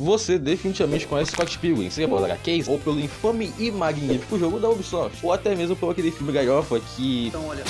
você definitivamente conhece Scott Pilgrim, seja pelas HQs ou pelo infame e magnífico jogo da Ubisoft, ou até mesmo por aquele filme galhofa que... Então olha,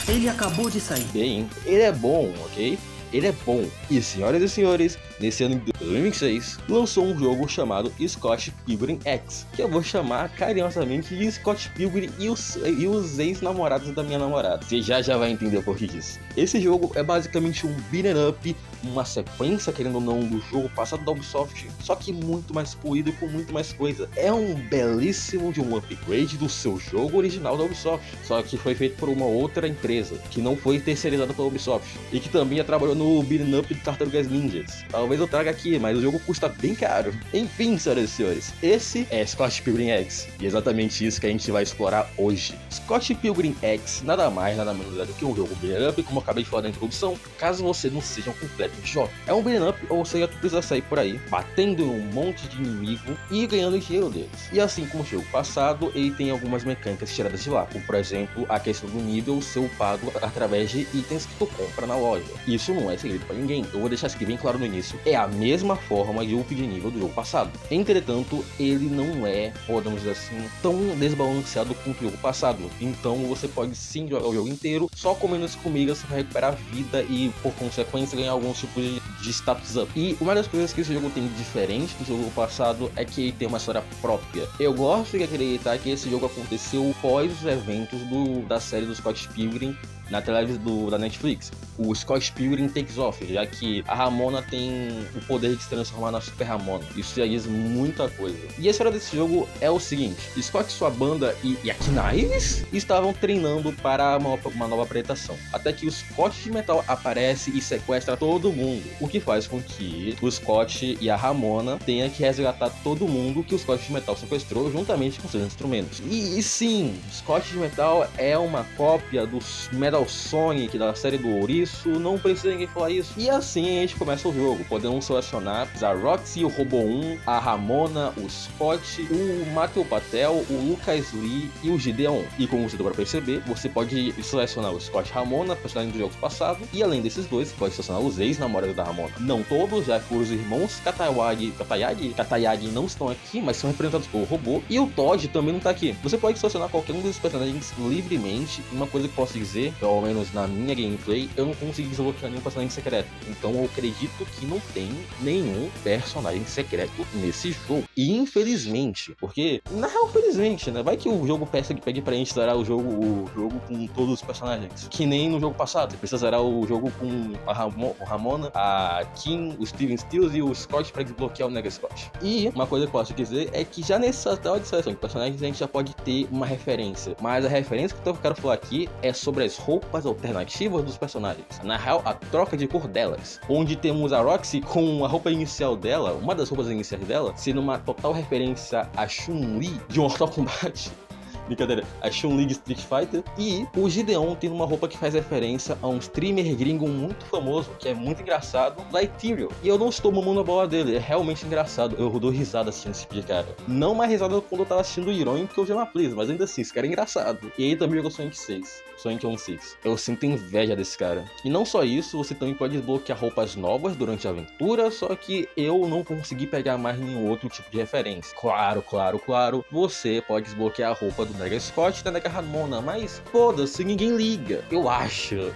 ele acabou de sair. Bem, ele é bom, ok? Ele é bom. E senhoras e senhores, nesse ano de 2026, lançou um jogo chamado Scott Pilgrim X, que eu vou chamar carinhosamente de Scott Pilgrim e os ex-namorados da minha namorada. Você já vai entender o porquê disso. Esse jogo é basicamente um beat'em up, uma sequência, querendo ou não, do jogo passado da Ubisoft, só que muito mais polido e com muito mais coisa. É um belíssimo de um upgrade do seu jogo original da Ubisoft, só que foi feito por uma outra empresa, que não foi terceirizada pela Ubisoft, e que também trabalhou no beat'em up de Tartarugas Ninjas. Talvez eu traga aqui, mas o jogo custa bem caro. Enfim, senhoras e senhores, esse é Scott Pilgrim X, e é exatamente isso que a gente vai explorar hoje. Scott Pilgrim X nada mais, nada menos do que um jogo beat'em up, como eu acabei de falar na introdução, caso você não seja um completo idiota. É um beat'em up, ou seja, tu precisa sair por aí, batendo em um monte de inimigo e ganhando dinheiro deles. E assim como o jogo passado, ele tem algumas mecânicas tiradas de lá, como por exemplo, a questão do nível ser upado através de itens que tu compra na loja. Isso não é segredo pra ninguém, eu vou deixar isso aqui bem claro no início. É a mesma forma de up de nível do jogo passado. Entretanto, ele não é, podemos dizer assim, tão desbalanceado quanto o jogo passado. Então você pode sim jogar o jogo inteiro só comendo as comidas para recuperar a vida e, por consequência, ganhar alguns tipos de status up. E uma das coisas que esse jogo tem de diferente do jogo passado é que ele tem uma história própria. Eu gosto de acreditar que esse jogo aconteceu pós os eventos da série do Scott Pilgrim na televisão da Netflix, o Scott Pilgrim Takes Off, já que a Ramona tem o poder de se transformar na Super Ramona. Isso já diz muita coisa. E a história desse jogo é o seguinte: Scott, sua banda e a Knives estavam treinando para uma nova apresentação, até que o Scott de Metal aparece e sequestra todo mundo, o que faz com que o Scott e a Ramona tenham que resgatar todo mundo que o Scott de Metal sequestrou juntamente com seus instrumentos. E sim, Scott de Metal é uma cópia dos Metal Sonic da série do Ouriço, não precisa ninguém falar isso. E assim a gente começa o jogo, podemos selecionar a Roxy, o Robo 1, a Ramona, o Scott, o Matthew Patel, o Lucas Lee e o Gideon. E como você deu pra perceber, você pode selecionar o Scott e Ramona, personagem dos jogos passados, e além desses dois, você pode selecionar os ex-namorados da Ramona. Não todos, já que os irmãos Katayagi não estão aqui, mas são representados pelo robô, e o Todd também não tá aqui. Você pode selecionar qualquer um desses personagens livremente. Uma coisa que posso dizer, pelo menos na minha gameplay, eu não consegui desbloquear nenhum personagem secreto. Então eu acredito que não tem nenhum personagem secreto nesse jogo. E infelizmente, porque, na real, felizmente, né? Vai que o jogo pegue pra gente zerar o jogo com todos os personagens. Que nem no jogo passado. Você precisa zerar o jogo com a Ramona, a Kim, o Steven Stills e o Scott pra desbloquear o Nega Scott. E uma coisa que eu posso dizer é que já nessa tela de seleção de personagens a gente já pode ter uma referência. Mas a referência que eu quero falar aqui é sobre as roupas alternativas dos personagens. Na real, a troca de cor delas. Onde temos a Roxy com a roupa inicial dela, uma das roupas iniciais dela, sendo uma total referência a Chun-Li de Mortal Kombat. Brincadeira, a Chun-Li de Street Fighter. E o Gideon tem uma roupa que faz referência a um streamer gringo muito famoso, que é muito engraçado, Lighterial. E eu não estou mamando a bola dele, é realmente engraçado. Eu dou risada assistindo esse tipo de cara. Não mais risada quando eu tava assistindo o Irônico, que eu já me please, mas ainda assim, esse cara é engraçado. E ele também jogou Sonic 6. Sonic 1.6. Eu sinto inveja desse cara. E não só isso, você também pode desbloquear roupas novas durante a aventura, só que eu não consegui pegar mais nenhum outro tipo de referência. Claro, você pode desbloquear a roupa do Nega Scott e da Nega Ramona, mas foda-se, ninguém liga. Eu acho.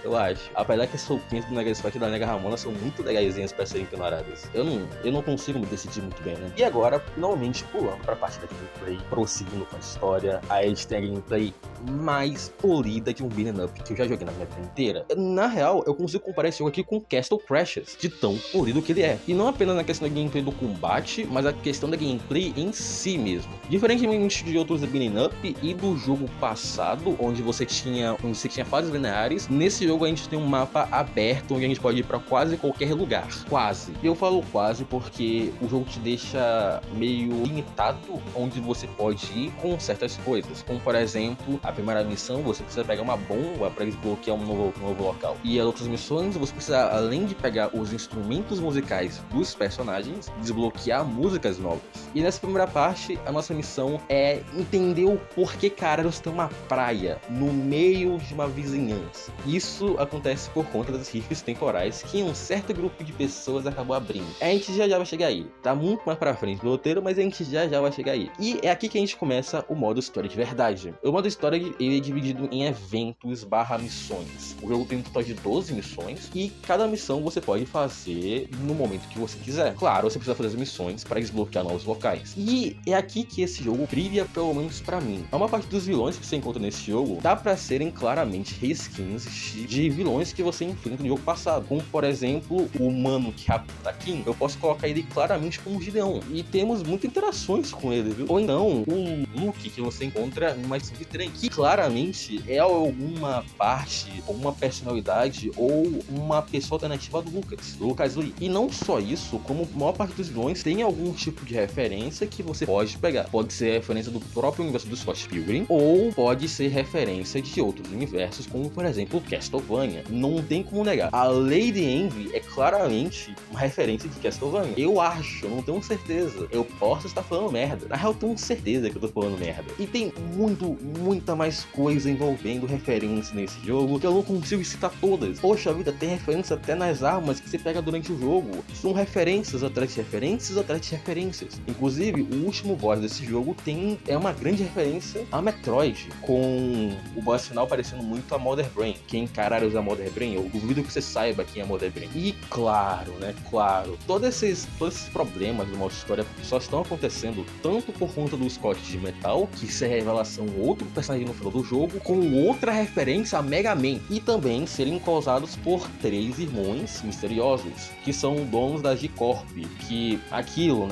Apesar que as roupinhas do Nega Scott e da Nega Ramona são muito legaisinhas pra serem ignoradas. Eu não consigo me decidir muito bem, né? E agora, finalmente, pulando pra parte da gameplay, prosseguindo com a história, a gente tem a gameplay mais polida de um beat'em up que eu já joguei na minha vida inteira. Na real, eu consigo comparar esse jogo aqui com Castle Crashers, de tão polido que ele é. E não apenas na questão da gameplay do combate, mas a questão da gameplay em si mesmo. Diferentemente de outros beat'em up e do jogo passado, onde você tinha fases lineares, nesse jogo a gente tem um mapa aberto, onde a gente pode ir pra quase qualquer lugar. Quase. E eu falo quase porque o jogo te deixa meio limitado onde você pode ir com certas coisas. Como, por exemplo, a primeira missão, você precisa pegar uma bomba para desbloquear um novo local. E as outras missões, você precisa, além de pegar os instrumentos musicais dos personagens, desbloquear músicas novas. E nessa primeira parte, a nossa missão é entender o porquê Porque Carados tem uma praia no meio de uma vizinhança. Isso acontece por conta das rifes temporais que um certo grupo de pessoas acabou abrindo. A gente já vai chegar aí. Tá muito mais pra frente no roteiro, mas a gente já vai chegar aí. E é aqui que a gente começa o modo história de verdade. O modo história ele é dividido em eventos / missões. O jogo tem um total de 12 missões e cada missão você pode fazer no momento que você quiser. Claro, você precisa fazer as missões para desbloquear novos locais. E é aqui que esse jogo brilha, pelo menos pra mim. A maior parte dos vilões que você encontra nesse jogo dá pra serem claramente reskins de vilões que você enfrenta no jogo passado. Como, por exemplo, o humano que rapta Kim, eu posso colocar ele claramente como Gideon. E temos muitas interações com ele, viu? Ou então, o Luke que você encontra numa estação de trem, que claramente é alguma parte, alguma personalidade ou uma pessoa alternativa do Lucas Lee. E não só isso, como a maior parte dos vilões tem algum tipo de referência que você pode pegar. Pode ser referência do próprio universo do Scott Pilgrim, ou pode ser referência de outros universos, como por exemplo Castlevania. Não tem como negar. A Lady Envy é claramente uma referência de Castlevania. Eu acho, eu não tenho certeza. Eu posso estar falando merda. Na real, eu tenho certeza que eu tô falando merda. E tem muita mais coisa envolvendo referência nesse jogo, que eu não consigo citar todas. Poxa vida, tem referência até nas armas que você pega durante o jogo. São referências atrás de referências atrás de referências. Inclusive, o último boss desse jogo é uma grande referência a Metroid, com o boss final parecendo muito a Mother Brain. Quem caralho usa Mother Brain, eu duvido que você saiba quem é Mother Brain. E claro, todos esses problemas do modo história só estão acontecendo tanto por conta do Scott de Metal, que isso é revelação outro personagem no final do jogo, com outra referência a Mega Man, e também serem causados por 3 irmãos misteriosos, que são donos da G-Corp, que aquilo,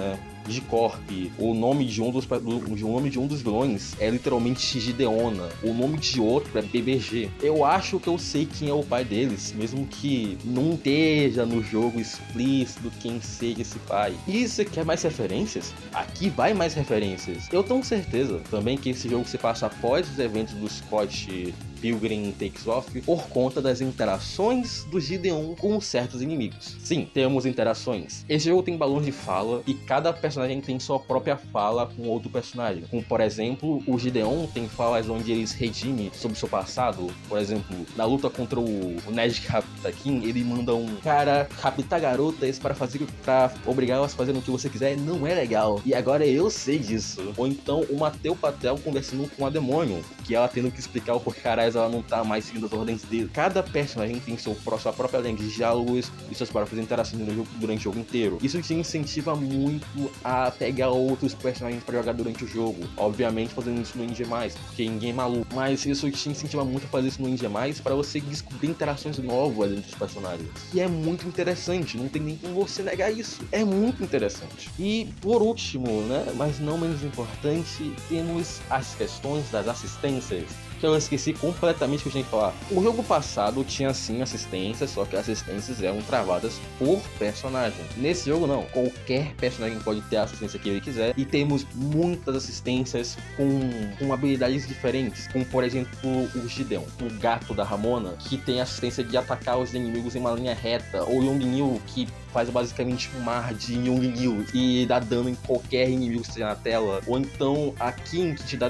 G-Corp, o nome de um dos vilões é literalmente Gideona, o nome de outro é BBG. Eu acho que eu sei quem é o pai deles, mesmo que não esteja no jogo explícito quem seja esse pai. E você quer mais referências? Aqui vai mais referências. Eu tenho certeza também que esse jogo se passa após os eventos do Scott Pilgrim Takes Off por conta das interações do Gideon com certos inimigos. Sim, temos interações. Esse jogo tem balões de fala e cada personagem tem sua própria fala com outro personagem. Como, por exemplo, o Gideon tem falas onde ele se redime sobre seu passado. Por exemplo, na luta contra o Ned Captain, ele manda um cara raptar garotas para obrigar elas a fazerem o que você quiser. Não é legal. E agora eu sei disso. Ou então o Mateu Patel conversando com a demônio, que ela tendo que explicar o porquê ela não tá mais seguindo as ordens dele. Cada personagem tem sua própria linha de diálogos e suas próprias interações no jogo durante o jogo inteiro. Isso te incentiva muito a pegar outros personagens pra jogar durante o jogo. Obviamente fazendo isso no Indie+, porque ninguém é maluco. Mas isso te incentiva muito a fazer isso no Indie+, pra você descobrir interações novas entre os personagens. E é muito interessante, não tem nem como você negar isso. É muito interessante. E por último, mas não menos importante, temos as questões das assistências, que eu esqueci completamente o que eu tinha que falar. O jogo passado tinha sim assistências, só que as assistências eram travadas por personagem. Nesse jogo não, qualquer personagem pode ter a assistência que ele quiser, e temos muitas assistências com habilidades diferentes, como por exemplo o Gideon, o gato da Ramona, que tem a assistência de atacar os inimigos em uma linha reta, ou Yong-Nil, que faz basicamente um mar de Yong-Nil e dá dano em qualquer inimigo que esteja na tela. Ou então a Kim, que te dá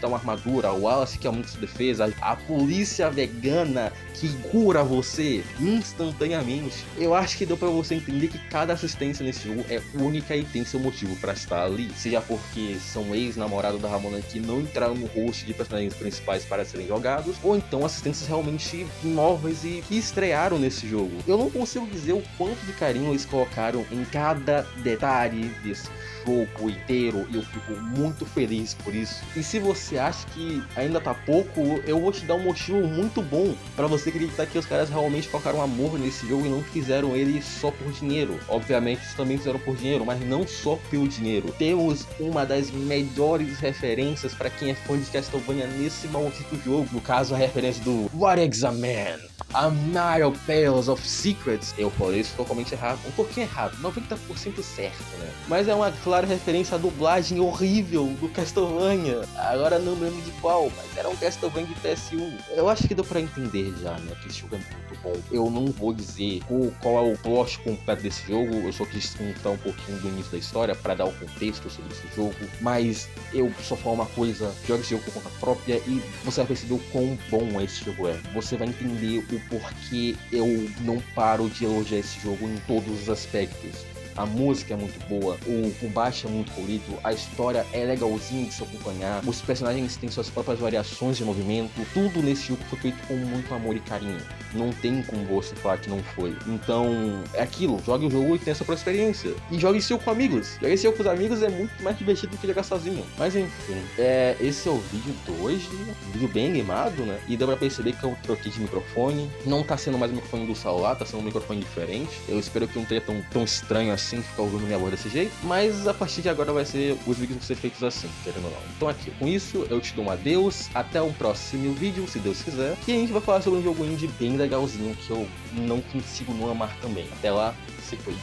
uma armadura, o Wallace, que aumenta sua defesa, a polícia vegana, que cura você instantaneamente. Eu acho que deu pra você entender que cada assistência nesse jogo é única e tem seu motivo pra estar ali. Seja porque são ex-namorados da Ramona que não entraram no host de personagens principais para serem jogados, ou então assistências realmente novas e que estrearam nesse jogo. Eu não consigo dizer o quanto de carinho eles colocaram em cada detalhe desse jogo inteiro, e eu fico muito feliz por isso. E se você acha que ainda tá pouco, eu vou te dar um motivo muito bom pra você acreditar que os caras realmente colocaram amor nesse jogo e não fizeram ele só por dinheiro. Obviamente eles também fizeram por dinheiro, mas não só pelo dinheiro. Temos uma das melhores referências pra quem é fã de Castlevania nesse maldito jogo. No caso, a referência do What is a Man? A Nile Tales of Secrets. Eu falei isso totalmente errado. tá? Um pouquinho errado, 90% certo, né? Mas é uma clara referência à dublagem horrível do Castlevania. Agora não me lembro de qual, mas era um Castlevania de PS1. Eu acho que deu pra entender já, né? Que esse jogo é muito bom. Eu não vou dizer qual é o plot completo desse jogo, eu só quis contar um pouquinho do início da história pra dar o contexto sobre esse jogo, mas eu só falo uma coisa: jogue esse jogo por conta própria e você vai perceber o quão bom esse jogo é. Você vai entender o porquê eu não paro de elogiar esse jogo em todos os aspectos. A música é muito boa, o combate é muito polido, a história é legalzinha de se acompanhar, os personagens têm suas próprias variações de movimento, tudo nesse jogo foi feito com muito amor e carinho. Não tem como você falar que não foi. Então, é aquilo, jogue o jogo e tenha sua própria experiência. E jogue esse jogo com amigos. Jogue esse jogo com os amigos é muito mais divertido do que jogar sozinho. Mas enfim, esse é o vídeo de hoje, um vídeo bem animado, né? E dá pra perceber que eu troquei de microfone. Não tá sendo mais o microfone do celular, tá sendo um microfone diferente. Eu espero que não tenha tão estranho assim ficar ouvindo minha voz desse jeito. Mas a partir de agora vai ser, os vídeos vão ser feitos assim, querendo ou não. Então aqui, com isso, eu te dou um adeus. Até um próximo vídeo, se Deus quiser. Que a gente vai falar sobre um jogo indie bem legalzinho que eu não consigo não amar também. Até lá, se cuide.